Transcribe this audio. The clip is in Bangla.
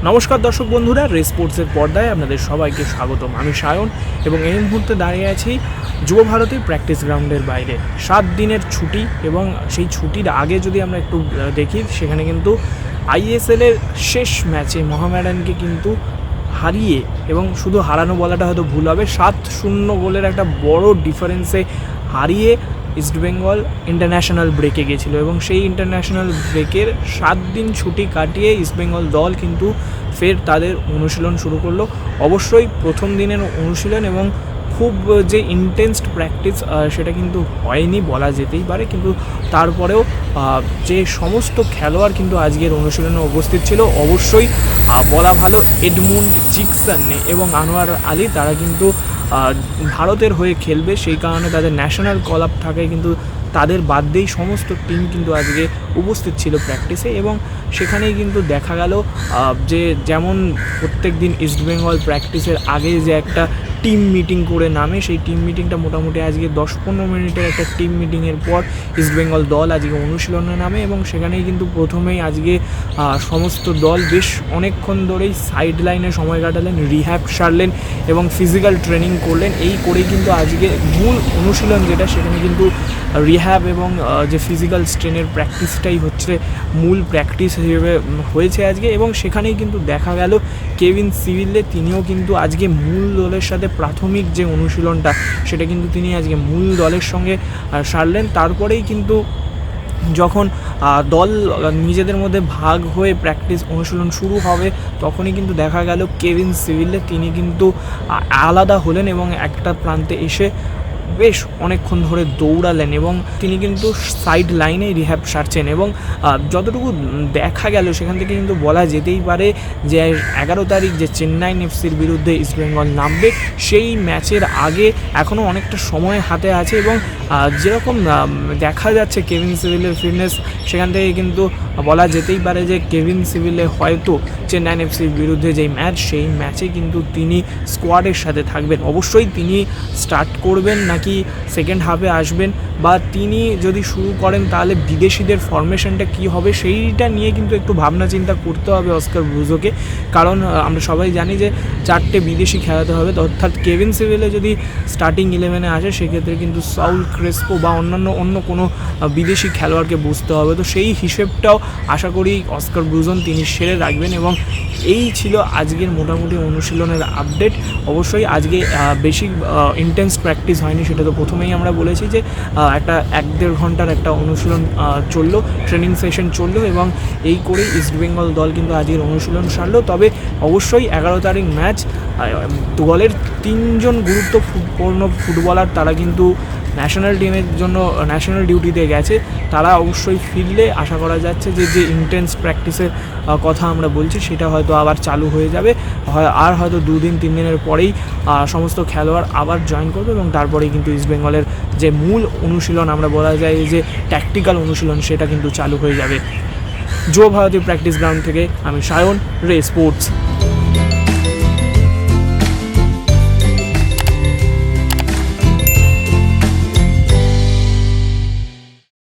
নমস্কার দর্শক বন্ধুরা, রে স্পোর্টসের পর্দায় আপনাদের সবাইকে স্বাগতম। আমি সায়ন এবং এই মুহূর্তে দাঁড়িয়ে আছি যুব ভারতী প্র্যাকটিস গ্রাউন্ডের বাইরে। 7 দিনের ছুটি এবং সেই ছুটির আগে যদি আমরা একটু দেখি, সেখানে কিন্তু আইএসএলের শেষ ম্যাচে মোহামেডানকে কিন্তু হারিয়ে, এবং শুধু হারানো বলাটা হয়তো ভুল হবে, 7-0 গোলের একটা বড় ডিফারেন্সে হারিয়ে ইস্টবেঙ্গল ইন্টারন্যাশনাল ব্রেকে গেছিলো। এবং সেই ইন্টারন্যাশনাল ব্রেকের 7 দিন ছুটি কাটিয়ে ইস্টবেঙ্গল দল কিন্তু ফের তাদের অনুশীলন শুরু করলো। অবশ্যই প্রথম দিনের অনুশীলন এবং খুব যে ইন্টেন্স প্র্যাকটিস সেটা কিন্তু হয়নি বলা যেতেই পারে, কিন্তু তারপরেও যে সমস্ত খেলোয়াড় কিন্তু আজকের অনুশীলনে উপস্থিত ছিল, অবশ্যই বলা ভালো এডমুন্ড জিকসন এবং আনোয়ার আলী তারা কিন্তু ভারতের হয়ে খেলবে, সেই কারণে তাদের ন্যাশনাল কল আপ থাকায় কিন্তু তাদের বাদ দিয়েই সমস্ত টিম কিন্তু আজকে উপস্থিত ছিল প্র্যাকটিসে। এবং সেখানেই কিন্তু দেখা গেল যে যেমন প্রত্যেক দিন ইস্টবেঙ্গল প্র্যাকটিসের আগে যে একটা টিম মিটিং করে নামে, সেই টিম মিটিংটা মোটামুটি আজকে 10-15 মিনিটের একটা টিম মিটিংয়ের পর ইস্টবেঙ্গল দল আজকে অনুশীলনে নামে। এবং সেখানেই কিন্তু প্রথমেই আজকে সমস্ত দল বেশ অনেকক্ষণ ধরেই সাইড লাইনে সময় কাটালেন, রিহ্যাব সারলেন এবং ফিজিক্যাল ট্রেনিং করলেন। এই করেই কিন্তু আজকে মূল অনুশীলন যেটা, সেখানে কিন্তু রিহ্যাব এবং যে ফিজিক্যাল স্ট্রেনের প্র্যাকটিসটাই হচ্ছে মূল প্র্যাকটিস হিসেবে হয়েছে আজকে। এবং সেখানেই কিন্তু দেখা গেল কেভিন সিভিলে তিনিও কিন্তু আজকে মূল দলের সাথে প্রাথমিক যে অনুশীলনটা সেটা কিন্তু তিনি আজকে মূল দলের সঙ্গে সারলেন। তারপরেই কিন্তু যখন দল নিজেদের মধ্যে ভাগ হয়ে প্র্যাকটিস অনুশীলন শুরু হবে, তখনই কিন্তু দেখা গেল কেভিন সিভিলে তিনি কিন্তু আলাদা হলেন এবং একটা প্রান্তে এসে বেশ অনেকক্ষণ ধরে দৌড়ালেন এবং তিনি কিন্তু সাইড লাইনে রিহ্যাব সারছেন। এবং যতটুকু দেখা গেল সেখান থেকে কিন্তু বলা যেতেই পারে যে 11 তারিখ যে চেন্নাই এফসির বিরুদ্ধে ইস্টবেঙ্গল নামবে, সেই ম্যাচের আগে এখনও অনেকটা সময় হাতে আছে। এবং যেরকম দেখা যাচ্ছে কেভিন সিভিলের ফিটনেস, সেখান থেকে কিন্তু বলা যেতেই পারে যে কেভিন সিভিলে হয়তো চেন্নাই এফসির বিরুদ্ধে যেই ম্যাচ, সেই ম্যাচে কিন্তু তিনি স্কোয়াডের সাথে থাকবেন। অবশ্যই তিনি স্টার্ট করবেন নাকি সেকেন্ড হাফে আসবেন, বা তিনি যদি শুরু করেন তাহলে বিদেশিদের ফরমেশনটা কী হবে, সেইটা নিয়ে কিন্তু একটু ভাবনা চিন্তা করতে হবে অস্কার ব্রুজোকে। কারণ আমরা সবাই জানি যে 4টে বিদেশি খেলাতে হবে, অর্থাৎ কেভিন সিভিলে যদি স্টার্টিং 11-এ আসে, সেক্ষেত্রে কিন্তু সাউল ক্রেসপো বা অন্য কোনো বিদেশি খেলোয়াড়কে বুঝতে হবে। তো সেই হিসেবটাও আশা করি অস্কার ব্রুজন তিনি সেরে রাখবেন। এবং এই ছিল আজকের মোটামুটি অনুশীলনের আপডেট। অবশ্যই আজকে বেশি ইন্টেন্স প্র্যাকটিস হয়নি, সেটা তো প্রথমেই আমরা বলেছি যে একটা 1-1.5 ঘন্টার একটা অনুশীলন চললো, ট্রেনিং সেশন চললো, এবং এই করেই ইস্টবেঙ্গল দল কিন্তু আজকের অনুশীলন সারলো। তবে অবশ্যই 11 তারিখ ম্যাচ, দলের 3জন গুরুত্বপূর্ণ ফুটবলার তারা কিন্তু ন্যাশনাল টিমের জন্য ন্যাশনাল ডিউটিতে গেছে, তারা অবশ্যই ফিরলে আশা করা যাচ্ছে যে ইন্টেন্স প্র্যাকটিসের কথা আমরা বলছি সেটা হয়তো আবার চালু হয়ে যাবে, আর হয়তো 2-3 দিনের পরেই সমস্ত খেলোয়াড় আবার জয়েন করবে। এবং তারপরেই কিন্তু ইস্টবেঙ্গলের যে মূল অনুশীলন, আমরা বলা যায় যে ট্যাকটিক্যাল অনুশীলন, সেটা কিন্তু চালু হয়ে যাবে। যুব ভারতী প্র্যাকটিস গ্রাউন্ড থেকে আমি সায়ন, রে স্পোর্টস।